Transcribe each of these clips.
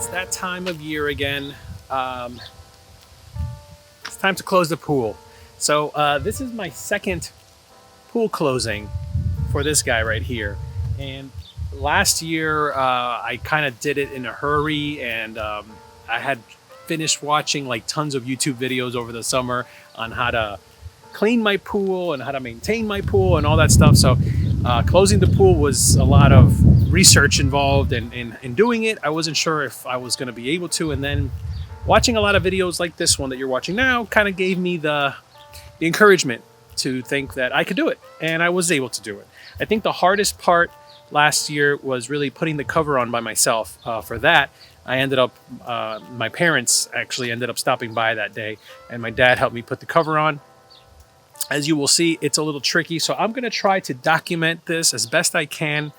It's that time of year again. It's time to close the pool. So this is my second pool closing for this guy right here. And last year I kind of did it in a hurry, and I had finished watching like tons of YouTube videos over the summer on how to clean my pool and how to maintain my pool and all that stuff. So closing the pool was a lot of research involved in doing it. I wasn't sure if I was going to be able to, and then watching a lot of videos like this one that you're watching now kind of gave me the encouragement to think that I could do it, and I was able to do it. I think the hardest part last year was really putting the cover on by myself. For that, I ended up, my parents actually ended up stopping by that day, and my dad helped me put the cover on. As you will see, it's a little tricky, so I'm going to try to document this as best I can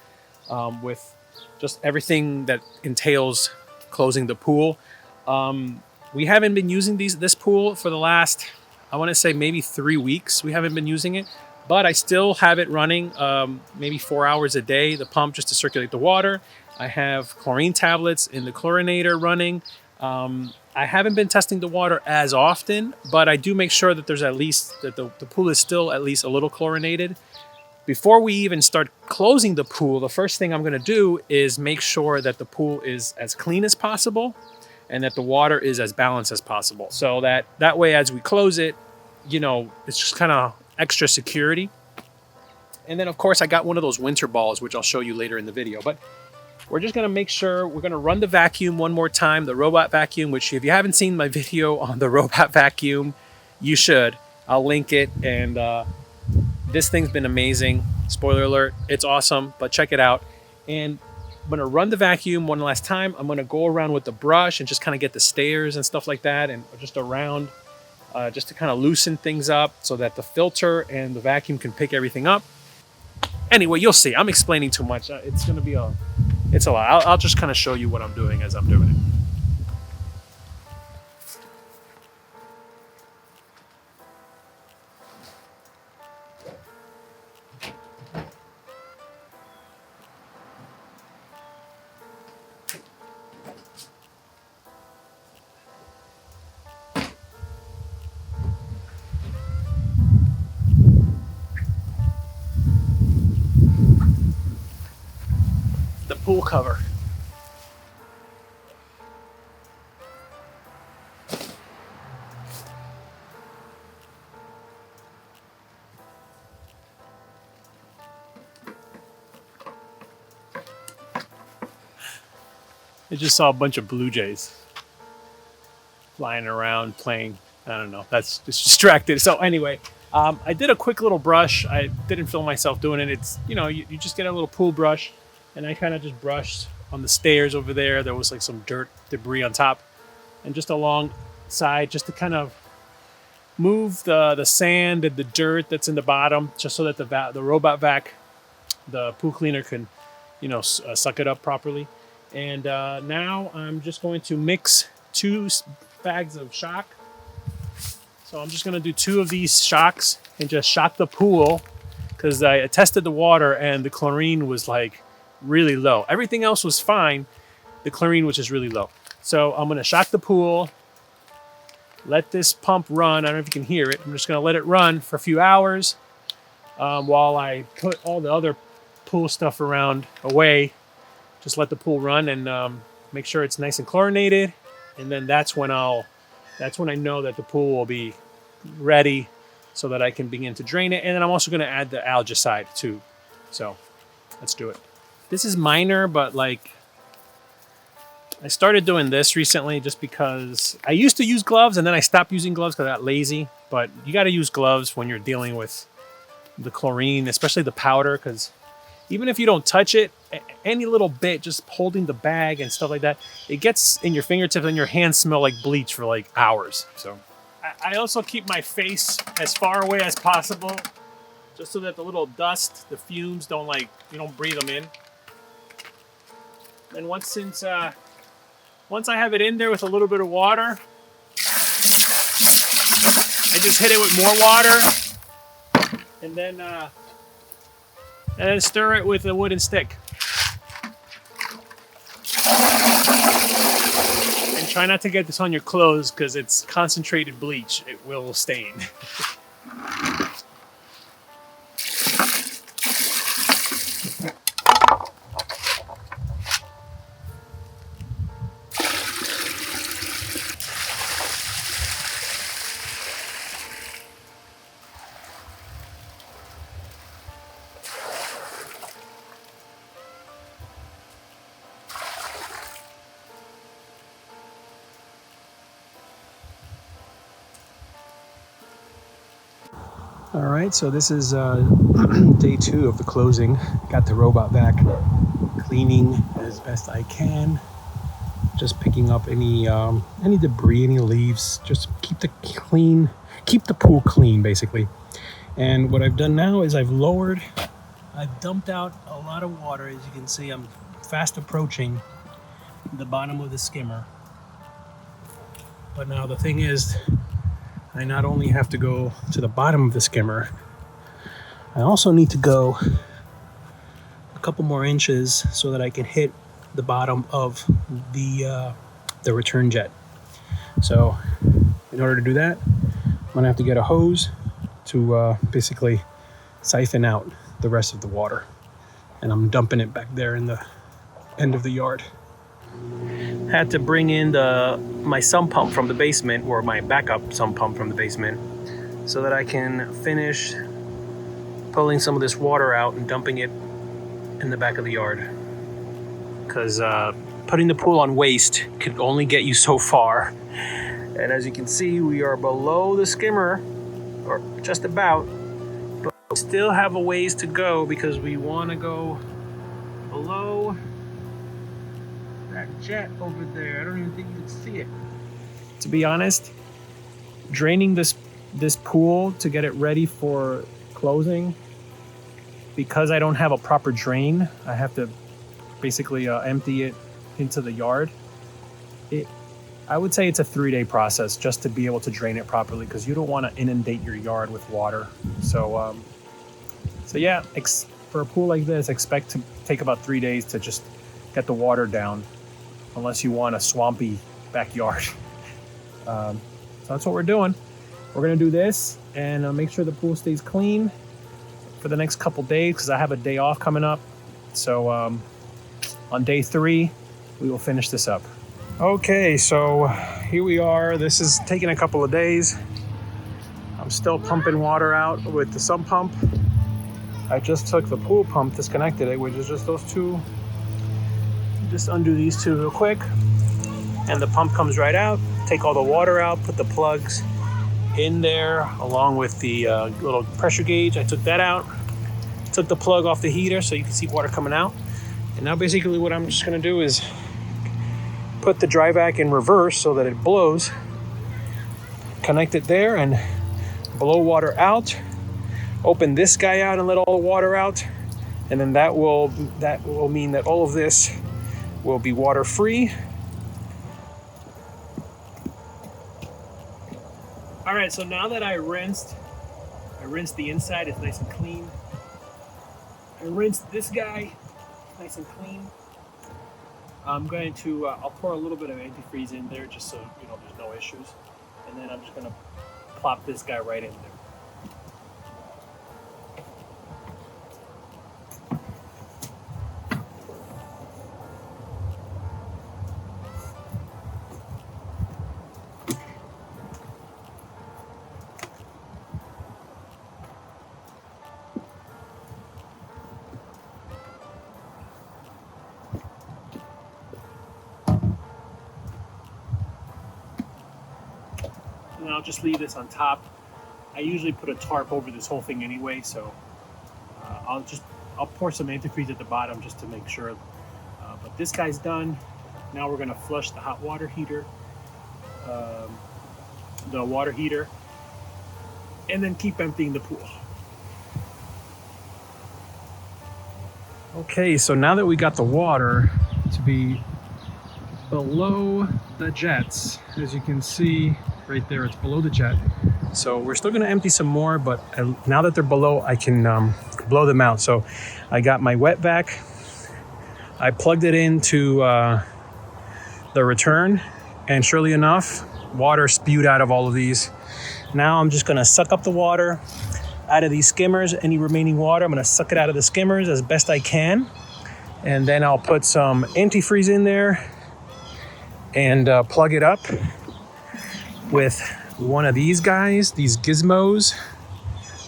with just everything that entails closing the pool. We haven't been using this pool for the last, I want to say maybe 3 weeks. We haven't been using it, but I still have it running maybe 4 hours a day, the pump just to circulate the water. I have chlorine tablets in the chlorinator running. I haven't been testing the water as often, but I do make sure that there's at least, that the pool is still at least a little chlorinated. Before we even start closing the pool, the first thing I'm going to do is make sure that the pool is as clean as possible and that the water is as balanced as possible. So that way, as we close it, you know, it's just kind of extra security. And then of course I got one of those winter balls, which I'll show you later in the video, but we're just going to make sure we're going to run the vacuum one more time, the robot vacuum, which if you haven't seen my video on the robot vacuum, you should. I'll link it, and this thing's been amazing. Spoiler alert, it's awesome, but check it out. And I'm going to run the vacuum one last time. I'm going to go around with the brush and just kind of get the stairs and stuff like that, and just around just to kind of loosen things up so that the filter and the vacuum can pick everything up. Anyway, you'll see. I'm explaining too much. It's going to be it's a lot. I'll just kind of show you what I'm doing as I'm doing it. The pool cover. I just saw a bunch of blue jays flying around playing. I don't know, that's just distracted. So anyway, I did a quick little brush. I didn't film myself doing it. It's, you know, you just get a little pool brush, and I kind of just brushed on the stairs over there. There was like some dirt debris on top, and just alongside, just to kind of move the sand and the dirt that's in the bottom, just so that the robot vac, the pool cleaner, can, you know, suck it up properly. And now I'm just going to mix 2 bags of shock. So I'm just going to do 2 of these shocks and just shock the pool, because I tested the water and the chlorine was like really low. Everything else was fine. The chlorine was just really low. So I'm going to shock the pool, let this pump run. I don't know if you can hear it. I'm just going to let it run for a few hours while I put all the other pool stuff around away. Just let the pool run and make sure it's nice and chlorinated. And then that's when I know that the pool will be ready so that I can begin to drain it. And then I'm also going to add the algicide too. So let's do it. This is minor, but like I started doing this recently just because I used to use gloves and then I stopped using gloves because I got lazy. But you got to use gloves when you're dealing with the chlorine, especially the powder, because even if you don't touch it, any little bit, just holding the bag and stuff like that, it gets in your fingertips and your hands smell like bleach for like hours. So I also keep my face as far away as possible, just so that the little dust, the fumes don't you don't breathe them in. And once I have it in there with a little bit of water, I just hit it with more water, and then stir it with a wooden stick. Try not to get this on your clothes because it's concentrated bleach. It will stain. All right, so this is day 2 of the closing. Got the robot back, cleaning as best I can. Just picking up any debris, any leaves. Just keep the pool clean, basically. And what I've done now is I've dumped out a lot of water. As you can see, I'm fast approaching the bottom of the skimmer. But now the thing is, I not only have to go to the bottom of the skimmer, I also need to go a couple more inches so that I can hit the bottom of the return jet. So in order to do that, I'm gonna have to get a hose to basically siphon out the rest of the water. And I'm dumping it back there in the end of the yard. Had to bring in my sump pump from the basement, or my backup sump pump from the basement, so that I can finish pulling some of this water out and dumping it in the back of the yard. Because putting the pool on waste can only get you so far. And as you can see, we are below the skimmer, or just about, but we still have a ways to go because we want to go below that jet over there. I don't even think you can see it. To be honest, draining this pool to get it ready for closing, because I don't have a proper drain, I have to basically empty it into the yard. I would say it's a 3-day process just to be able to drain it properly, because you don't want to inundate your yard with water. So yeah, for a pool like this, expect to take about 3 days to just get the water down, unless you want a swampy backyard. So that's what we're doing. We're gonna do this and make sure the pool stays clean for the next couple days, because I have a day off coming up. So on day 3, we will finish this up. Okay, so here we are. This is taking a couple of days. I'm still pumping water out with the sump pump. I just took the pool pump, disconnected it, which is just those two. Just undo these two real quick, and the pump comes right out. Take all the water out, put the plugs in there along with the little pressure gauge. I took that out, took the plug off the heater so you can see water coming out. And now basically what I'm just gonna do is put the dry vac in reverse so that it blows, connect it there and blow water out, open this guy out and let all the water out, and then that will mean that all of this will be water free. All right, so now that I rinsed the inside, it's nice and clean. I rinsed this guy, nice and clean. I'm going to, I'll pour a little bit of antifreeze in there just so there's no issues. And then I'm just gonna plop this guy right in there. And I'll just leave this on top. I usually put a tarp over this whole thing anyway, so I'll pour some antifreeze at the bottom just to make sure. But this guy's done. Now we're gonna flush the hot water heater, and then keep emptying the pool. Okay, so now that we got the water to be below the jets, as you can see right there, it's below the jet. So we're still gonna empty some more, but now that they're below, I can blow them out. So I got my wet vac, I plugged it into the return, And surely enough, water spewed out of all of these. Now I'm just gonna suck up the water out of these skimmers. Any remaining water, I'm gonna suck it out of the skimmers as best I can. And then I'll put some antifreeze in there and plug it up with one of these guys, these gizmos.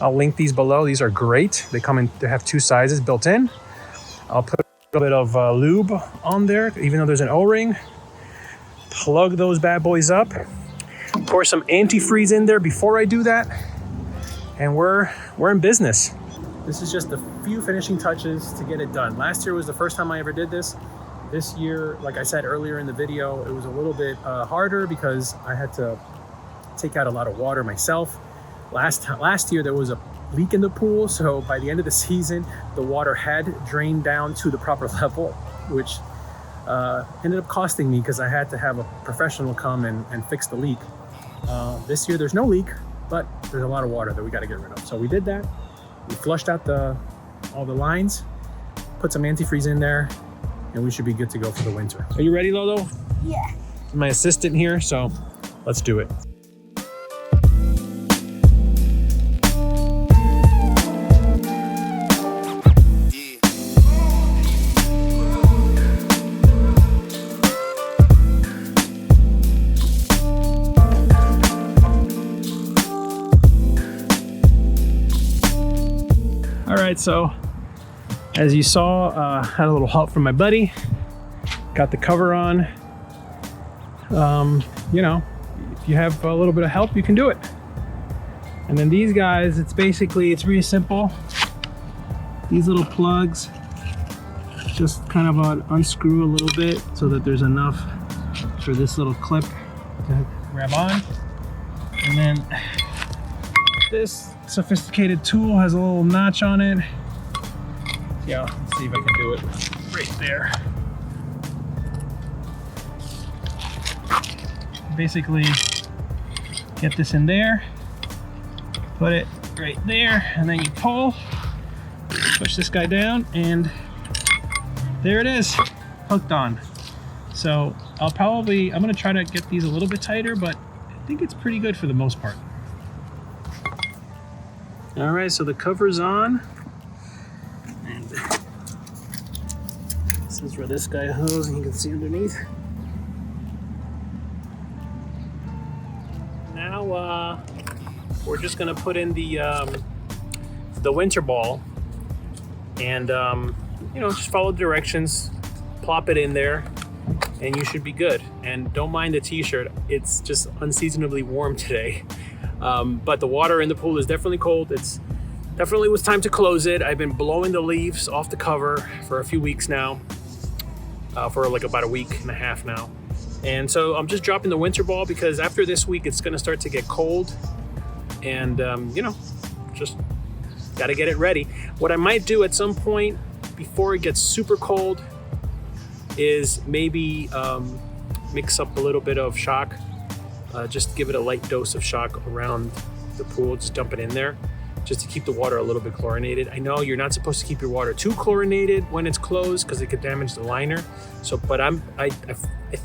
I'll link these below. These are great. They have 2 sizes built in. I'll put a little bit of lube on there, even though there's an O-ring. Plug those bad boys up. Pour some antifreeze in there before I do that. And we're in business. This is just a few finishing touches to get it done. Last year was the first time I ever did this. This year, like I said earlier in the video, it was a little bit harder because I had to take out a lot of water myself. Last year there was a leak in the pool, so by the end of the season, the water had drained down to the proper level, which ended up costing me because I had to have a professional come and fix the leak. This year there's no leak, but there's a lot of water that we got to get rid of. So we did that. We flushed out all the lines, put some antifreeze in there, and we should be good to go for the winter. Are you ready, Lolo? Yeah. I'm my assistant here, so let's do it. All right, so as you saw, had a little help from my buddy. Got the cover on. You know, if you have a little bit of help, you can do it. And then these guys, it's really simple. These little plugs, just kind of unscrew a little bit so that there's enough for this little clip to grab on. And then this sophisticated tool has a little notch on it. Yeah, let's see if I can do it right there. Basically, get this in there, put it right there, and then you pull, push this guy down, and there it is, hooked on. So I'm gonna try to get these a little bit tighter, but I think it's pretty good for the most part. All right, so the cover's on. And this is where this guy goes, and you can see underneath. Now we're just gonna put in the winter ball, and you know, just follow the directions, plop it in there, and you should be good. And don't mind the t-shirt, it's just unseasonably warm today. But the water in the pool is definitely cold. It's definitely was time to close it. I've been blowing the leaves off the cover for a few weeks now, for like about a week and a half now. And so I'm just dropping the winter ball because after this week, it's gonna start to get cold, and you know, just gotta get it ready. What I might do at some point before it gets super cold is maybe mix up a little bit of shock. Just give it a light dose of shock around the pool, just dump it in there, just to keep the water a little bit chlorinated. I know you're not supposed to keep your water too chlorinated when it's closed because it could damage the liner. So, but I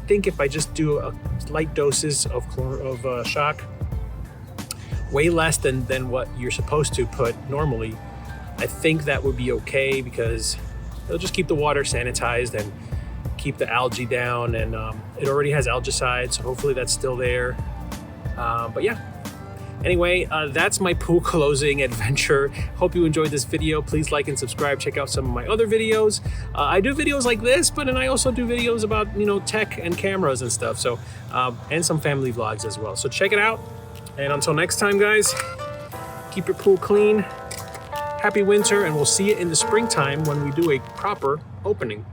think if I just do light doses of shock, way less than what you're supposed to put normally, I think that would be okay because it'll just keep the water sanitized and keep the algae down, and it already has algicide, so hopefully that's still there. But yeah, anyway, that's my pool closing adventure. Hope you enjoyed this video. Please like and subscribe. Check out some of my other videos. I do videos like this, but then I also do videos about, you know, tech and cameras and stuff. So and some family vlogs as well. So check it out. And until next time, guys, keep your pool clean. Happy winter, and we'll see you in the springtime when we do a proper opening.